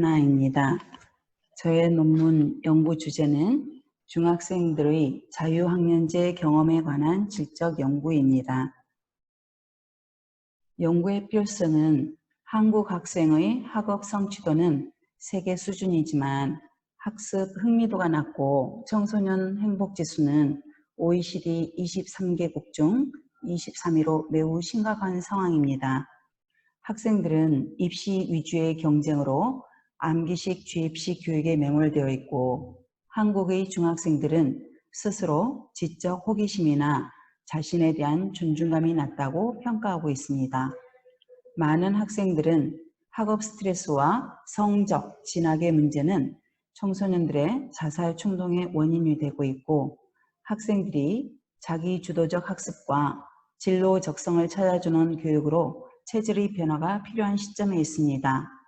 변화입니다. 저의 논문 연구 주제는 중학생들의 자유학년제 경험에 관한 질적 연구입니다. 연구의 필요성은 한국 학생의 학업 성취도는 세계 수준이지만 학습 흥미도가 낮고 청소년 행복지수는 OECD 23개국 중 23위로 매우 심각한 상황입니다. 학생들은 입시 위주의 경쟁으로 암기식 주입식 교육에 매몰되어 있고 한국의 중학생들은 스스로 지적 호기심이나 자신에 대한 존중감이 낮다고 평가하고 있습니다. 많은 학생들은 학업 스트레스와 성적, 진학의 문제는 청소년들의 자살 충동의 원인이 되고 있고 학생들이 자기 주도적 학습과 진로 적성을 찾아주는 교육으로 체질의 변화가 필요한 시점에 있습니다.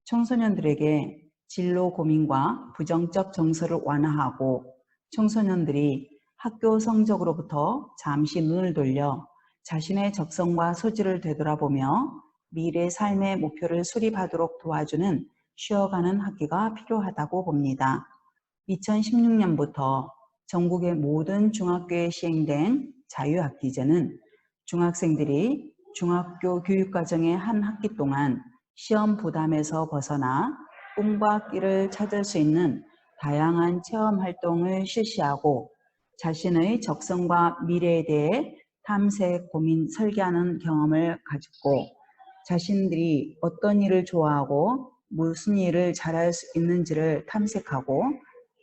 청소년들에게 진로 고민과 부정적 정서를 완화하고 청소년들이 학교 성적으로부터 잠시 눈을 돌려 자신의 적성과 소질을 되돌아보며 미래 삶의 목표를 수립하도록 도와주는 쉬어가는 학기가 필요하다고 봅니다. 2016년부터 전국의 모든 중학교에 시행된 자유학기제는 중학생들이 중학교 교육과정의 한 학기 동안 시험 부담에서 벗어나 꿈과 끼를 찾을 수 있는 다양한 체험 활동을 실시하고 자신의 적성과 미래에 대해 탐색, 고민, 설계하는 경험을 가지고 자신들이 어떤 일을 좋아하고 무슨 일을 잘할 수 있는지를 탐색하고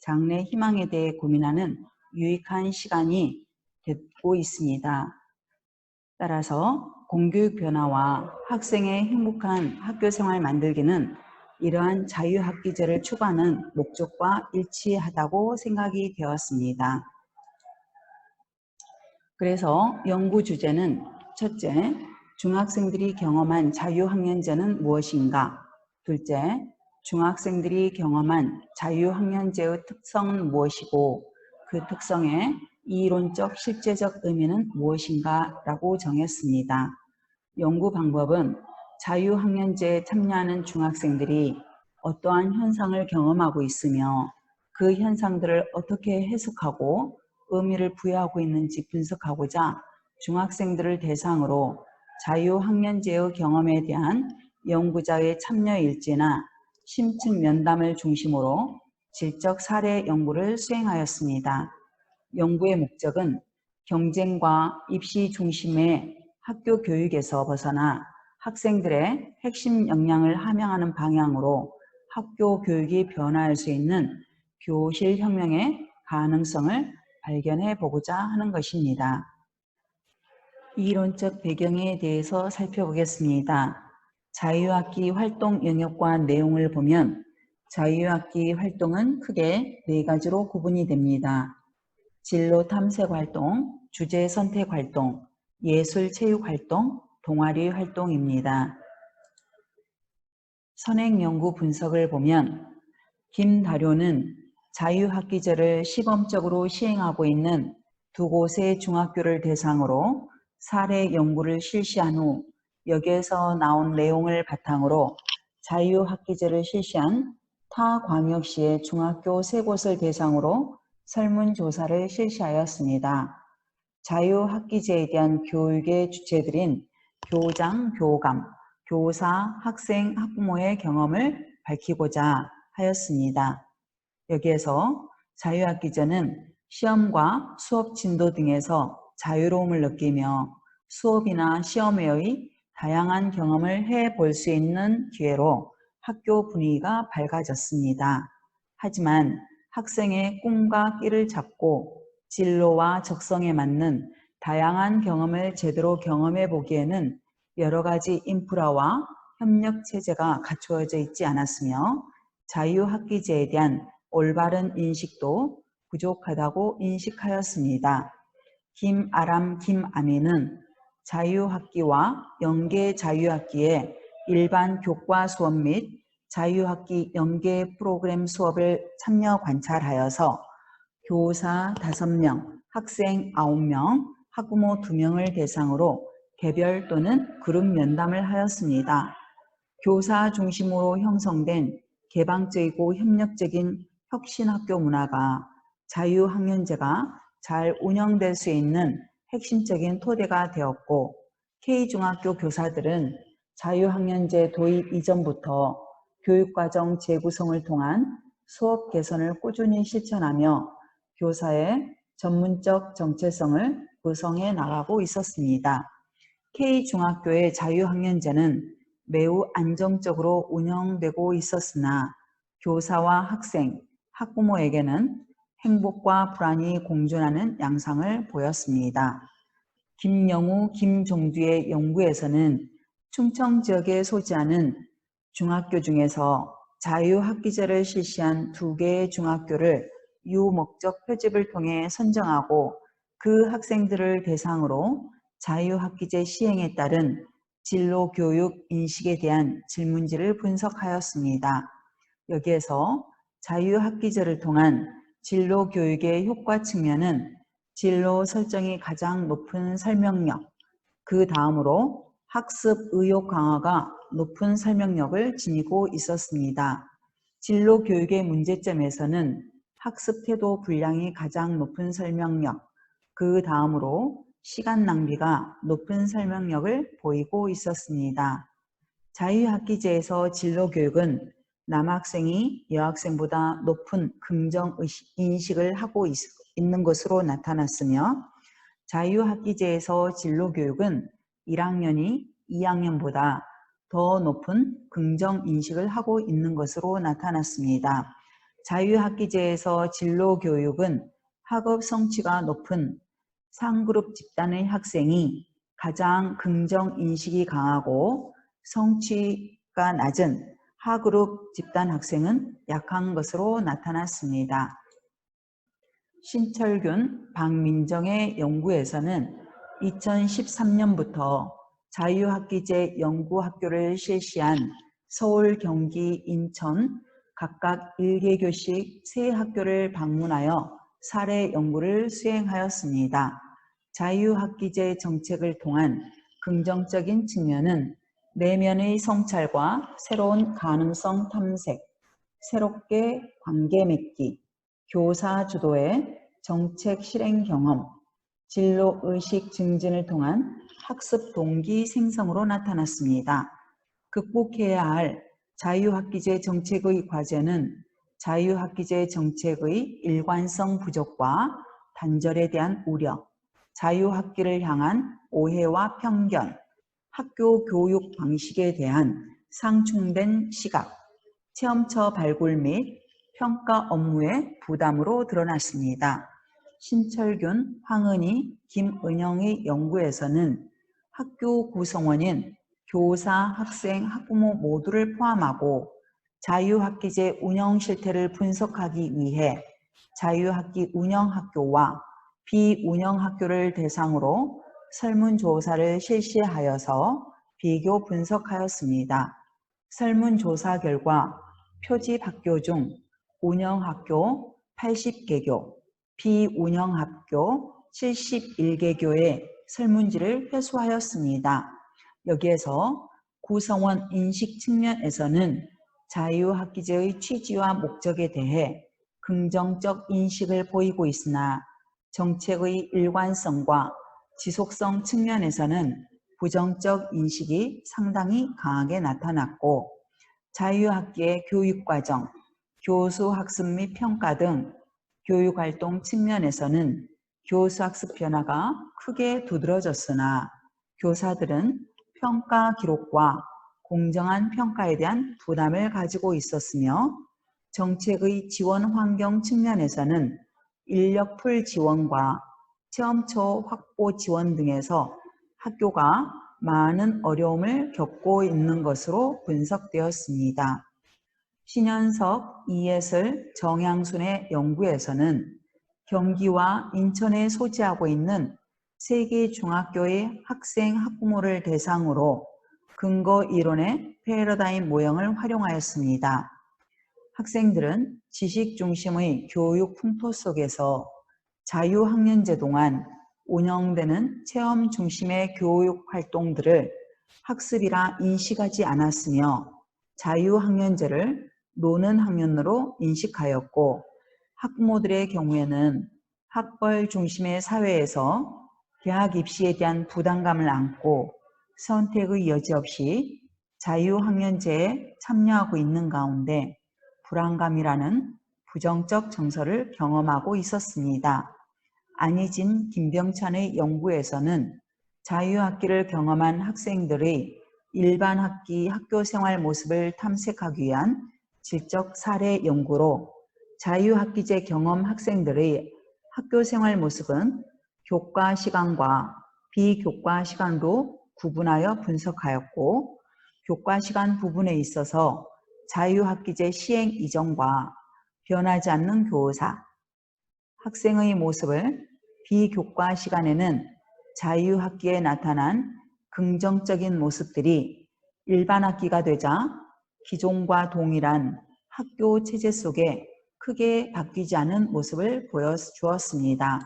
장래 희망에 대해 고민하는 유익한 시간이 되고 있습니다. 따라서 공교육 변화와 학생의 행복한 학교생활 만들기는 이러한 자유학기제를 추구하는 목적과 일치하다고 생각이 되었습니다. 그래서 연구 주제는 첫째, 중학생들이 경험한 자유학년제는 무엇인가? 둘째, 중학생들이 경험한 자유학년제의 특성은 무엇이고 그 특성의 이론적 실제적 의미는 무엇인가 라고 정했습니다. 연구 방법은 자유학년제에 참여하는 중학생들이 어떠한 현상을 경험하고 있으며 그 현상들을 어떻게 해석하고 의미를 부여하고 있는지 분석하고자 중학생들을 대상으로 자유학년제의 경험에 대한 연구자의 참여 일지나 심층 면담을 중심으로 질적 사례 연구를 수행하였습니다. 연구의 목적은 경쟁과 입시 중심의 학교 교육에서 벗어나 학생들의 핵심 역량을 함양하는 방향으로 학교 교육이 변화할 수 있는 교실 혁명의 가능성을 발견해 보고자 하는 것입니다. 이론적 배경에 대해서 살펴보겠습니다. 자유학기 활동 영역과 내용을 보면 자유학기 활동은 크게 4가지로 구분이 됩니다. 진로 탐색 활동, 주제 선택 활동, 예술 체육 활동, 동아리 활동입니다. 선행 연구 분석을 보면 김다료는 자유학기제를 시범적으로 시행하고 있는 2곳의 중학교를 대상으로 사례 연구를 실시한 후 여기에서 나온 내용을 바탕으로 자유학기제를 실시한 타 광역시의 중학교 3곳을 대상으로 설문조사를 실시하였습니다. 자유학기제에 대한 교육의 주체들인 교장, 교감, 교사, 학생, 학부모의 경험을 밝히고자 하였습니다. 여기에서 자유학기제는 시험과 수업 진도 등에서 자유로움을 느끼며 수업이나 시험 외의 다양한 경험을 해볼 수 있는 기회로 학교 분위기가 밝아졌습니다. 하지만 학생의 꿈과 끼를 잡고 진로와 적성에 맞는 다양한 경험을 제대로 경험해 보기에는 여러 가지 인프라와 협력 체제가 갖추어져 있지 않았으며 자유학기제에 대한 올바른 인식도 부족하다고 인식하였습니다. 김아람, 김아미는 자유학기와 연계 자유학기의 일반 교과 수업 및 자유학기 연계 프로그램 수업을 참여 관찰하여서 교사 5명, 학생 9명, 학부모 2명을 대상으로 개별 또는 그룹 면담을 하였습니다. 교사 중심으로 형성된 개방적이고 협력적인 혁신학교 문화가 자유학년제가 잘 운영될 수 있는 핵심적인 토대가 되었고, K중학교 교사들은 자유학년제 도입 이전부터 교육과정 재구성을 통한 수업 개선을 꾸준히 실천하며 교사의 전문적 정체성을 구성해 나가고 있었습니다. K중학교의 자유학년제는 매우 안정적으로 운영되고 있었으나 교사와 학생, 학부모에게는 행복과 불안이 공존하는 양상을 보였습니다. 김영우, 김종두의 연구에서는 충청 지역에 소재하는 중학교 중에서 자유학기제를 실시한 2개의 중학교를 유목적 표집을 통해 선정하고 그 학생들을 대상으로 자유학기제 시행에 따른 진로교육 인식에 대한 질문지를 분석하였습니다. 여기에서 자유학기제를 통한 진로교육의 효과 측면은 진로 설정이 가장 높은 설명력, 그 다음으로 학습 의욕 강화가 높은 설명력을 지니고 있었습니다. 진로 교육의 문제점에서는 학습 태도 불량이 가장 높은 설명력, 그 다음으로 시간 낭비가 높은 설명력을 보이고 있었습니다. 자유학기제에서 진로 교육은 남학생이 여학생보다 높은 긍정 인식을 하고 있는 것으로 나타났으며, 자유학기제에서 진로교육은 1학년이 2학년보다 더 높은 긍정인식을 하고 있는 것으로 나타났습니다. 자유학기제에서 진로교육은 학업 성취가 높은 상그룹 집단의 학생이 가장 긍정인식이 강하고 성취가 낮은 하그룹 집단 학생은 약한 것으로 나타났습니다. 신철균, 박민정의 연구에서는 2013년부터 자유학기제 연구학교를 실시한 서울, 경기, 인천 각각 1개교씩 3학교를 방문하여 사례 연구를 수행하였습니다. 자유학기제 정책을 통한 긍정적인 측면은 내면의 성찰과 새로운 가능성 탐색, 새롭게 관계 맺기, 교사 주도의 정책 실행 경험, 진로의식 증진을 통한 학습 동기 생성으로 나타났습니다. 극복해야 할 자유학기제 정책의 과제는 자유학기제 정책의 일관성 부족과 단절에 대한 우려, 자유학기를 향한 오해와 편견, 학교 교육 방식에 대한 상충된 시각, 체험처 발굴 및 평가 업무의 부담으로 드러났습니다. 신철균, 황은희, 김은영의 연구에서는 학교 구성원인 교사, 학생, 학부모 모두를 포함하고 자유학기제 운영 실태를 분석하기 위해 자유학기 운영학교와 비운영학교를 대상으로 설문조사를 실시하여서 비교 분석하였습니다. 설문조사 결과 표집학교 중 운영학교 80개교, 비운영학교 71개교의 설문지를 회수하였습니다. 여기에서 구성원 인식 측면에서는 자유학기제의 취지와 목적에 대해 긍정적 인식을 보이고 있으나 정책의 일관성과 지속성 측면에서는 부정적 인식이 상당히 강하게 나타났고, 자유학기의 교육과정, 교수학습 및 평가 등 교육활동 측면에서는 교수학습 변화가 크게 두드러졌으나 교사들은 평가 기록과 공정한 평가에 대한 부담을 가지고 있었으며, 정책의 지원 환경 측면에서는 인력풀 지원과 체험처 확보 지원 등에서 학교가 많은 어려움을 겪고 있는 것으로 분석되었습니다. 신현석, 이예슬, 정양순의 연구에서는 경기와 인천에 소재하고 있는 3개 중학교의 학생, 학부모를 대상으로 근거 이론의 패러다임 모형을 활용하였습니다. 학생들은 지식 중심의 교육 풍토 속에서 자유학년제 동안 운영되는 체험 중심의 교육 활동들을 학습이라 인식하지 않았으며, 자유학년제를 노는 학년으로 인식하였고, 학부모들의 경우에는 학벌 중심의 사회에서 대학 입시에 대한 부담감을 안고 선택의 여지 없이 자유학년제에 참여하고 있는 가운데 불안감이라는 부정적 정서를 경험하고 있었습니다. 안희진, 김병찬의 연구에서는 자유학기를 경험한 학생들의 일반 학기 학교 생활 모습을 탐색하기 위한 질적 사례 연구로 자유학기제 경험 학생들의 학교 생활 모습은 교과 시간과 비교과 시간으로 구분하여 분석하였고, 교과 시간 부분에 있어서 자유학기제 시행 이전과 변하지 않는 교사, 학생의 모습을 비교과 시간에는 자유학기에 나타난 긍정적인 모습들이 일반 학기가 되자 기존과 동일한 학교 체제 속에 크게 바뀌지 않은 모습을 보여주었습니다.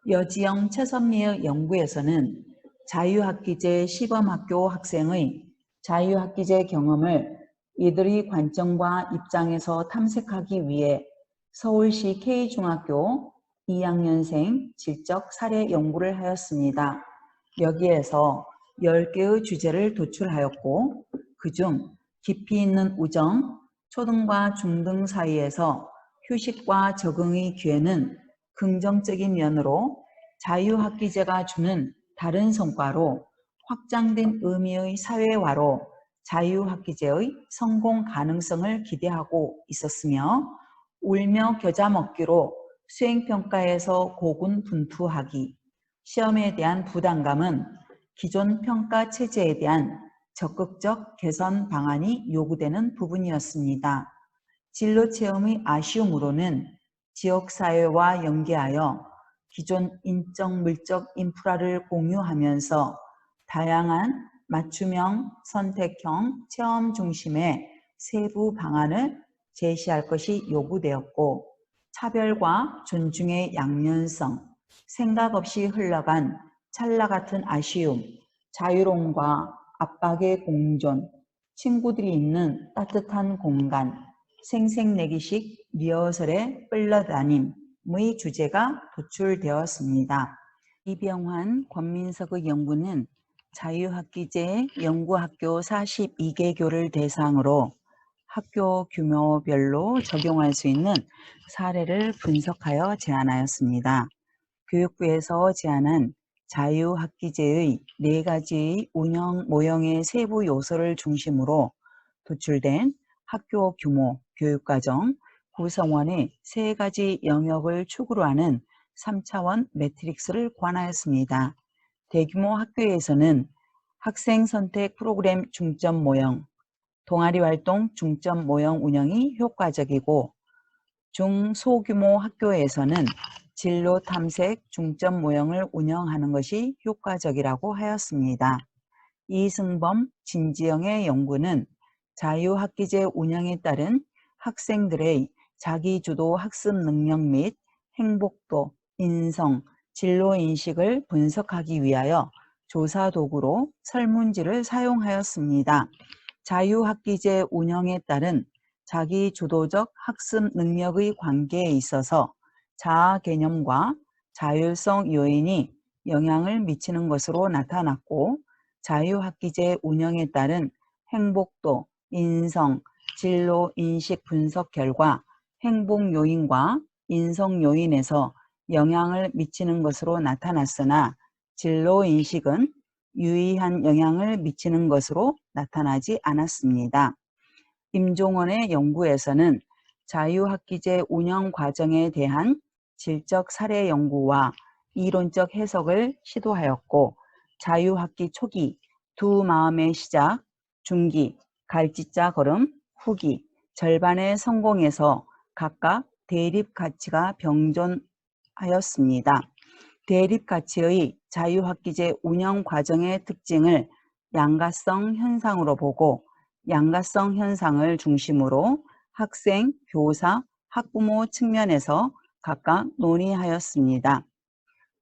여지영, 최선미의 연구에서는 자유학기제 시범학교 학생의 자유학기제 경험을 이들의 관점과 입장에서 탐색하기 위해 서울시 K중학교 2학년생 질적 사례 연구를 하였습니다. 여기에서 10개의 주제를 도출하였고, 그중 깊이 있는 우정, 초등과 중등 사이에서 휴식과 적응의 기회는 긍정적인 면으로 자유학기제가 주는 다른 성과로 확장된 의미의 사회화로 자유학기제의 성공 가능성을 기대하고 있었으며, 울며 겨자 먹기로 수행평가에서 고군분투하기, 시험에 대한 부담감은 기존 평가 체제에 대한 적극적 개선 방안이 요구되는 부분이었습니다. 진로 체험의 아쉬움으로는 지역사회와 연계하여 기존 인적 물적 인프라를 공유하면서 다양한 맞춤형, 선택형, 체험 중심의 세부 방안을 제시할 것이 요구되었고, 차별과 존중의 양면성, 생각 없이 흘러간 찰나 같은 아쉬움, 자유로움과 압박의 공존, 친구들이 있는 따뜻한 공간, 생색내기식 리허설의 끌려다님의 주제가 도출되었습니다. 이병환, 권민석의 연구는 자유학기제 연구학교 42개교를 대상으로 학교 규모별로 적용할 수 있는 사례를 분석하여 제안하였습니다. 교육부에서 제안한 자유학기제의 4가지의 운영 모형의 세부 요소를 중심으로 도출된 학교 규모, 교육과정, 구성원의 3가지 영역을 축으로 하는 3차원 매트릭스를 관하였습니다. 대규모 학교에서는 학생 선택 프로그램 중점 모형, 동아리 활동 중점 모형 운영이 효과적이고, 중소규모 학교에서는 진로 탐색 중점 모형을 운영하는 것이 효과적이라고 하였습니다. 이승범, 진지영의 연구는 자유학기제 운영에 따른 학생들의 자기주도 학습 능력 및 행복도, 인성, 진로인식을 분석하기 위하여 조사 도구로 설문지를 사용하였습니다. 자유학기제 운영에 따른 자기주도적 학습 능력의 관계에 있어서 자아 개념과 자율성 요인이 영향을 미치는 것으로 나타났고, 자유학기제 운영에 따른 행복도, 인성, 진로 인식 분석 결과 행복 요인과 인성 요인에서 영향을 미치는 것으로 나타났으나, 진로 인식은 유의한 영향을 미치는 것으로 나타나지 않았습니다. 임종원의 연구에서는 자유학기제 운영 과정에 대한 질적 사례 연구와 이론적 해석을 시도하였고, 자유학기 초기, 두 마음의 시작, 중기, 갈짓자 걸음, 후기, 절반의 성공에서 각각 대립 가치가 병존하였습니다. 대립 가치의 자유학기제 운영 과정의 특징을 양가성 현상으로 보고, 양가성 현상을 중심으로 학생, 교사, 학부모 측면에서 각각 논의하였습니다.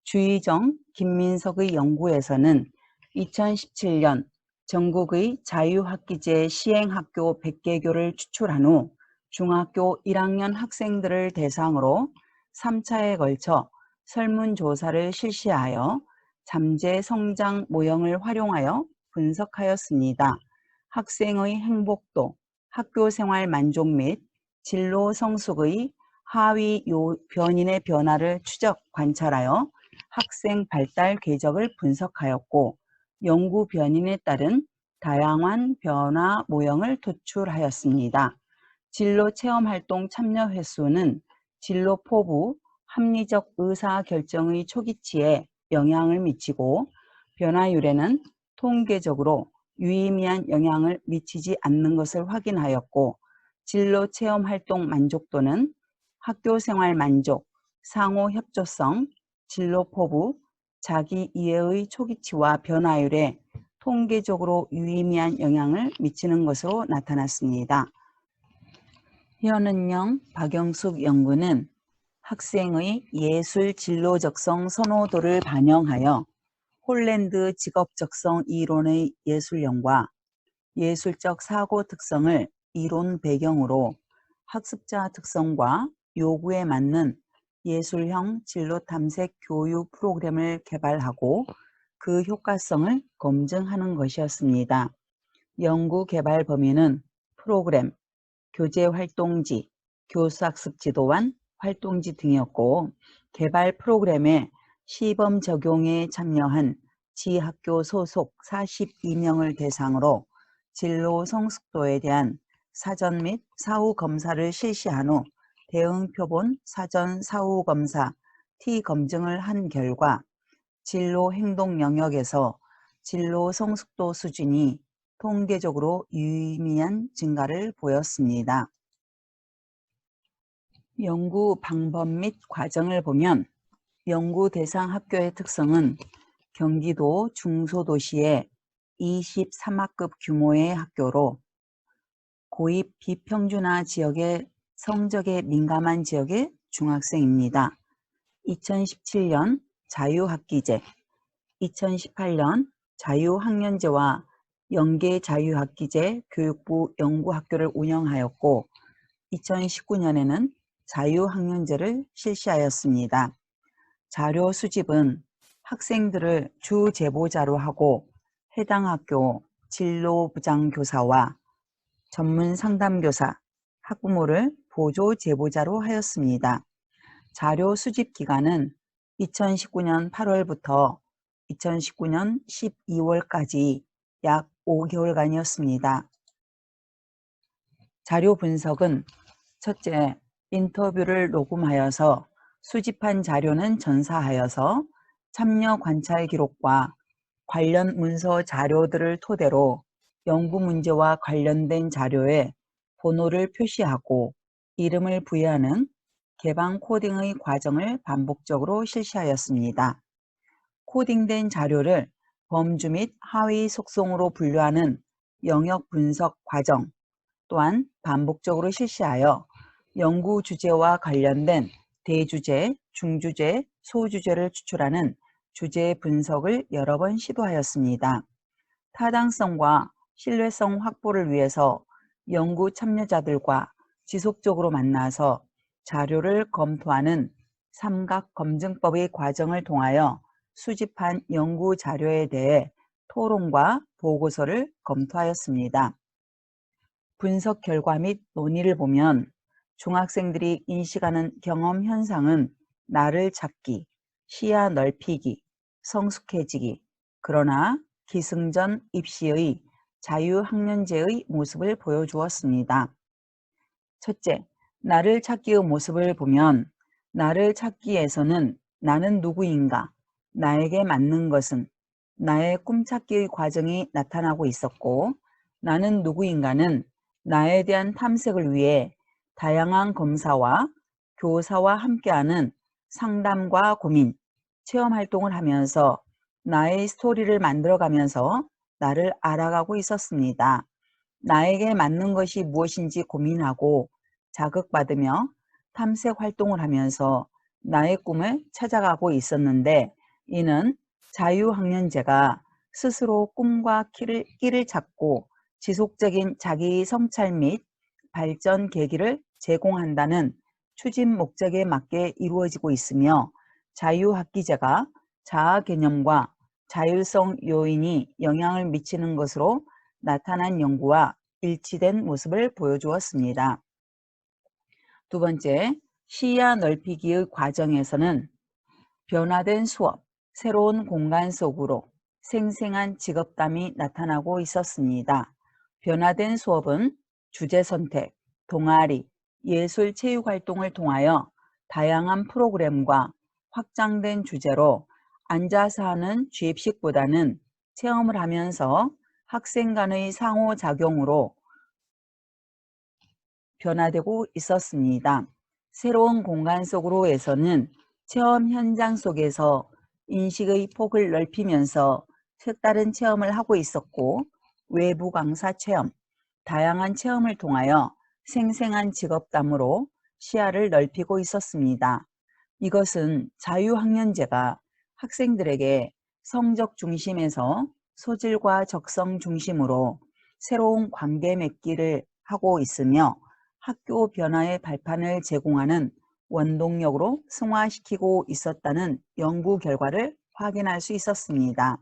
주의정, 김민석의 연구에서는 2017년 전국의 자유학기제 시행학교 100개교를 추출한 후 중학교 1학년 학생들을 대상으로 3차에 걸쳐 설문조사를 실시하여 잠재 성장 모형을 활용하여 분석하였습니다. 학생의 행복도, 학교생활 만족 및 진로 성숙의 하위 변인의 변화를 추적 관찰하여 학생 발달 궤적을 분석하였고 연구 변인에 따른 다양한 변화 모형을 도출하였습니다. 진로 체험 활동 참여 횟수는 진로 포부, 합리적 의사 결정의 초기치에 영향을 미치고 변화율에는 통계적으로 유의미한 영향을 미치지 않는 것을 확인하였고 진로 체험 활동 만족도는 학교생활 만족, 상호 협조성, 진로 포부, 자기 이해의 초기치와 변화율에 통계적으로 유의미한 영향을 미치는 것으로 나타났습니다. 현은영, 박영숙 연구는 학생의 예술 진로적성 선호도를 반영하여 홀랜드 직업적성 이론의 예술형과 예술적 사고 특성을 이론 배경으로 학습자 특성과 요구에 맞는 예술형 진로 탐색 교육 프로그램을 개발하고 그 효과성을 검증하는 것이었습니다. 연구 개발 범위는 프로그램, 교재 활동지, 교수학습 지도안 활동지 등이었고 개발 프로그램의 시범 적용에 참여한 지학교 소속 42명을 대상으로 진로 성숙도에 대한 사전 및 사후 검사를 실시한 후 대응 표본 사전 사후 검사 T 검증을 한 결과 진로 행동 영역에서 진로 성숙도 수준이 통계적으로 유의미한 증가를 보였습니다. 연구 방법 및 과정을 보면 연구 대상 학교의 특성은 경기도 중소도시의 23학급 규모의 학교로 고입 비평준화 지역의 성적에 민감한 지역의 중학생입니다. 2017년 자유학기제, 2018년 자유학년제와 연계 자유학기제 교육부 연구학교를 운영하였고 2019년에는 자유학년제를 실시하였습니다. 자료 수집은 학생들을 주 제보자로 하고 해당 학교 진로부장교사와 전문 상담교사, 학부모를 보조 제보자로 하였습니다. 자료 수집 기간은 2019년 8월부터 2019년 12월까지 약 5개월간이었습니다. 자료 분석은 첫째, 인터뷰를 녹음하여서 수집한 자료는 전사하여서 참여 관찰 기록과 관련 문서 자료들을 토대로 연구 문제와 관련된 자료에 번호를 표시하고 이름을 부여하는 개방 코딩의 과정을 반복적으로 실시하였습니다. 코딩된 자료를 범주 및 하위 속성으로 분류하는 영역 분석 과정 또한 반복적으로 실시하여 연구 주제와 관련된 대주제, 중주제, 소주제를 추출하는 주제 분석을 여러 번 시도하였습니다. 타당성과 신뢰성 확보를 위해서 연구 참여자들과 지속적으로 만나서 자료를 검토하는 삼각검증법의 과정을 통하여 수집한 연구 자료에 대해 토론과 보고서를 검토하였습니다. 분석 결과 및 논의를 보면 중학생들이 인식하는 경험 현상은 나를 찾기, 시야 넓히기, 성숙해지기, 그러나 기승전 입시의 자유학년제의 모습을 보여주었습니다. 첫째, 나를 찾기의 모습을 보면 나를 찾기에서는 나는 누구인가, 나에게 맞는 것은 나의 꿈찾기의 과정이 나타나고 있었고 나는 누구인가는 나에 대한 탐색을 위해 다양한 검사와 교사와 함께하는 상담과 고민, 체험활동을 하면서 나의 스토리를 만들어가면서 나를 알아가고 있었습니다. 나에게 맞는 것이 무엇인지 고민하고 자극받으며 탐색 활동을 하면서 나의 꿈을 찾아가고 있었는데 이는 자유학년제가 스스로 꿈과 끼를 찾고 지속적인 자기 성찰 및 발전 계기를 제공한다는 추진 목적에 맞게 이루어지고 있으며 자유학기제가 자아 개념과 자율성 요인이 영향을 미치는 것으로 나타난 연구와 일치된 모습을 보여주었습니다. 두 번째, 시야 넓히기의 과정에서는 변화된 수업, 새로운 공간 속으로 생생한 직업담이 나타나고 있었습니다. 변화된 수업은 주제 선택, 동아리, 예술 체육 활동을 통하여 다양한 프로그램과 확장된 주제로 앉아서 하는 주입식보다는 체험을 하면서 학생 간의 상호작용으로 변화되고 있었습니다. 새로운 공간 속으로에서는 체험 현장 속에서 인식의 폭을 넓히면서 색다른 체험을 하고 있었고, 외부 강사 체험, 다양한 체험을 통하여 생생한 직업담으로 시야를 넓히고 있었습니다. 이것은 자유학년제가 학생들에게 성적 중심에서 소질과 적성 중심으로 새로운 관계 맺기를 하고 있으며 학교 변화의 발판을 제공하는 원동력으로 승화시키고 있었다는 연구 결과를 확인할 수 있었습니다.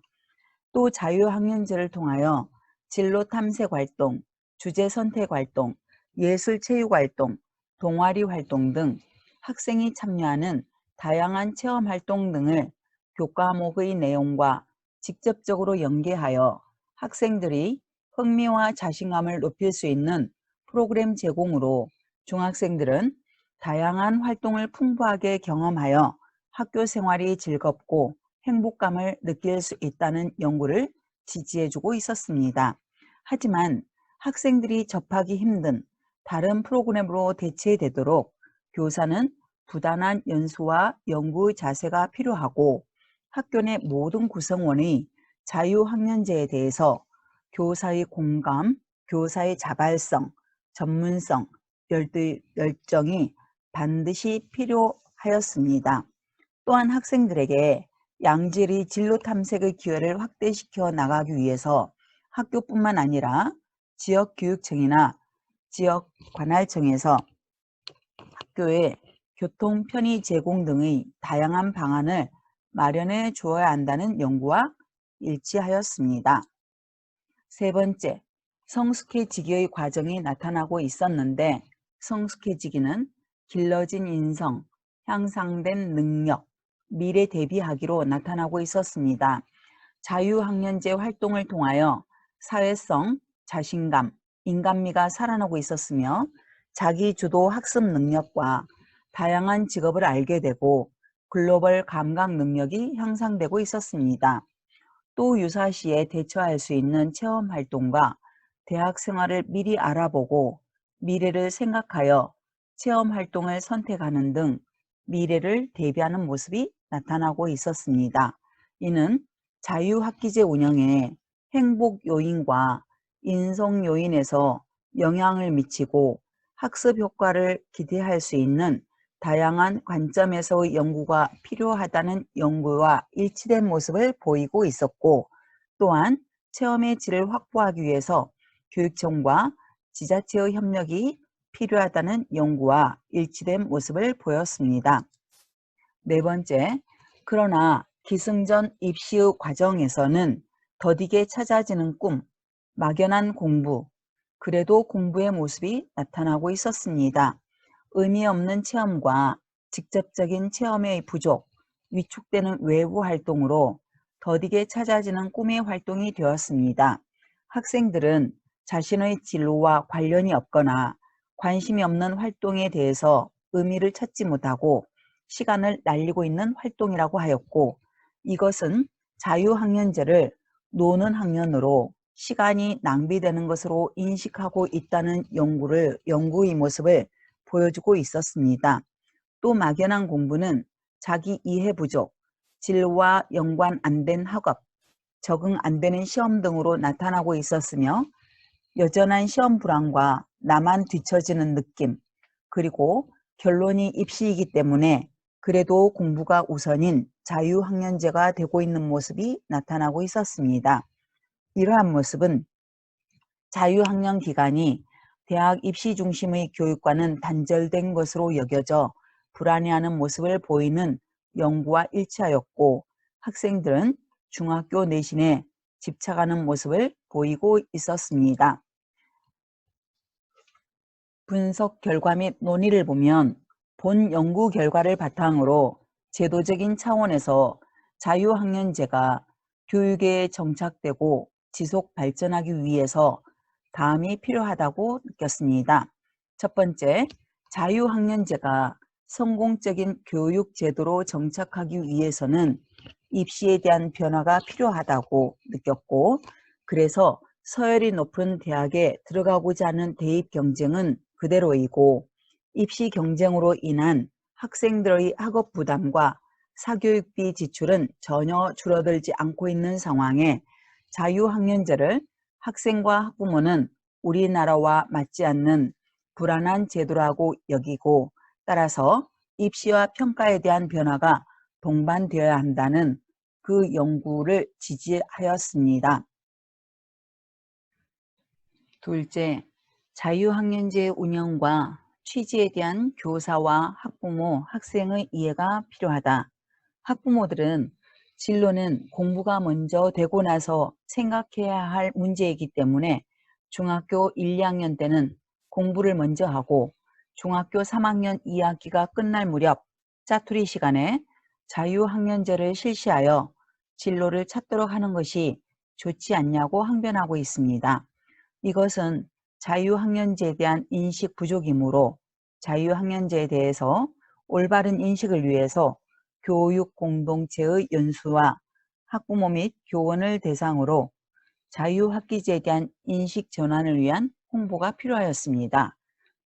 또 자유학년제를 통하여 진로 탐색 활동, 주제 선택 활동, 예술 체육 활동, 동아리 활동 등 학생이 참여하는 다양한 체험 활동 등을 교과목의 내용과 직접적으로 연계하여 학생들이 흥미와 자신감을 높일 수 있는 프로그램 제공으로 중학생들은 다양한 활동을 풍부하게 경험하여 학교 생활이 즐겁고 행복감을 느낄 수 있다는 연구를 지지해주고 있었습니다. 하지만 학생들이 접하기 힘든 다른 프로그램으로 대체되도록 교사는 부단한 연수와 연구 자세가 필요하고 학교 내 모든 구성원의 자유학년제에 대해서 교사의 공감, 교사의 자발성, 전문성, 열정이 반드시 필요하였습니다. 또한 학생들에게 양질의 진로 탐색의 기회를 확대시켜 나가기 위해서 학교뿐만 아니라 지역교육청이나 지역관할청에서 학교에 교통 편의 제공 등의 다양한 방안을 마련해 주어야 한다는 연구와 일치하였습니다. 세 번째, 성숙해지기의 과정이 나타나고 있었는데 성숙해지기는 길러진 인성, 향상된 능력, 미래 대비하기로 나타나고 있었습니다. 자유학년제 활동을 통하여 사회성, 자신감, 인간미가 살아나고 있었으며 자기주도 학습 능력과 다양한 직업을 알게 되고 글로벌 감각 능력이 향상되고 있었습니다. 또 유사시에 대처할 수 있는 체험 활동과 대학 생활을 미리 알아보고 미래를 생각하여 체험 활동을 선택하는 등 미래를 대비하는 모습이 나타나고 있었습니다. 이는 자유학기제 운영에 행복 요인과 인성 요인에서 영향을 미치고 학습 효과를 기대할 수 있는 다양한 관점에서의 연구가 필요하다는 연구와 일치된 모습을 보이고 있었고, 또한 체험의 질을 확보하기 위해서 교육청과 지자체의 협력이 필요하다는 연구와 일치된 모습을 보였습니다. 네 번째, 그러나 기승전 입시의 과정에서는 더디게 찾아지는 꿈, 막연한 공부, 그래도 공부의 모습이 나타나고 있었습니다. 의미 없는 체험과 직접적인 체험의 부족, 위축되는 외부 활동으로 더디게 찾아지는 꿈의 활동이 되었습니다. 학생들은 자신의 진로와 관련이 없거나 관심이 없는 활동에 대해서 의미를 찾지 못하고 시간을 날리고 있는 활동이라고 하였고, 이것은 자유학년제를 노는 학년으로 시간이 낭비되는 것으로 인식하고 있다는 연구의 모습을 보여주고 있었습니다. 또 막연한 공부는 자기 이해 부족, 진로와 연관 안 된 학업, 적응 안 되는 시험 등으로 나타나고 있었으며 여전한 시험 불안과 나만 뒤처지는 느낌, 그리고 결론이 입시이기 때문에 그래도 공부가 우선인 자유학년제가 되고 있는 모습이 나타나고 있었습니다. 이러한 모습은 자유학년 기간이 대학 입시 중심의 교육과는 단절된 것으로 여겨져 불안해하는 모습을 보이는 연구와 일치하였고, 학생들은 중학교 내신에 집착하는 모습을 보이고 있었습니다. 분석 결과 및 논의를 보면 본 연구 결과를 바탕으로 제도적인 차원에서 자유학년제가 교육에 정착되고 지속 발전하기 위해서 다음이 필요하다고 느꼈습니다. 첫 번째, 자유학년제가 성공적인 교육 제도로 정착하기 위해서는 입시에 대한 변화가 필요하다고 느꼈고, 그래서 서열이 높은 대학에 들어가고자 하는 대입 경쟁은 그대로이고, 입시 경쟁으로 인한 학생들의 학업 부담과 사교육비 지출은 전혀 줄어들지 않고 있는 상황에 자유학년제를 학생과 학부모는 우리나라와 맞지 않는 불안한 제도라고 여기고, 따라서 입시와 평가에 대한 변화가 동반되어야 한다는 그 연구를 지지하였습니다. 둘째, 자유학년제 운영과 취지에 대한 교사와 학부모, 학생의 이해가 필요하다. 학부모들은 진로는 공부가 먼저 되고 나서 생각해야 할 문제이기 때문에 중학교 1, 2학년 때는 공부를 먼저 하고 중학교 3학년 2학기가 끝날 무렵 짜투리 시간에 자유학년제를 실시하여 진로를 찾도록 하는 것이 좋지 않냐고 항변하고 있습니다. 이것은 자유학년제에 대한 인식 부족이므로 자유학년제에 대해서 올바른 인식을 위해서 교육 공동체의 연수와 학부모 및 교원을 대상으로 자유학기제에 대한 인식 전환을 위한 홍보가 필요하였습니다.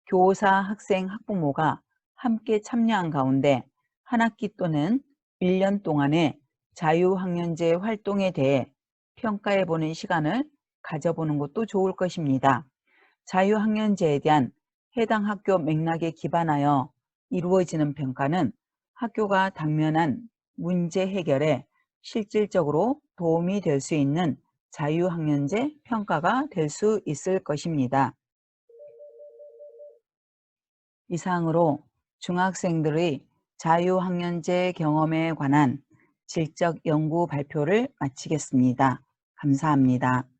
교사, 학생, 학부모가 함께 참여한 가운데 한 학기 또는 1년 동안의 자유학년제 활동에 대해 평가해보는 시간을 가져보는 것도 좋을 것입니다. 자유학년제에 대한 해당 학교 맥락에 기반하여 이루어지는 평가는 학교가 당면한 문제 해결에 실질적으로 도움이 될 수 있는 자유학년제 평가가 될 수 있을 것입니다. 이상으로 중학생들의 자유학년제 경험에 관한 질적 연구 발표를 마치겠습니다. 감사합니다.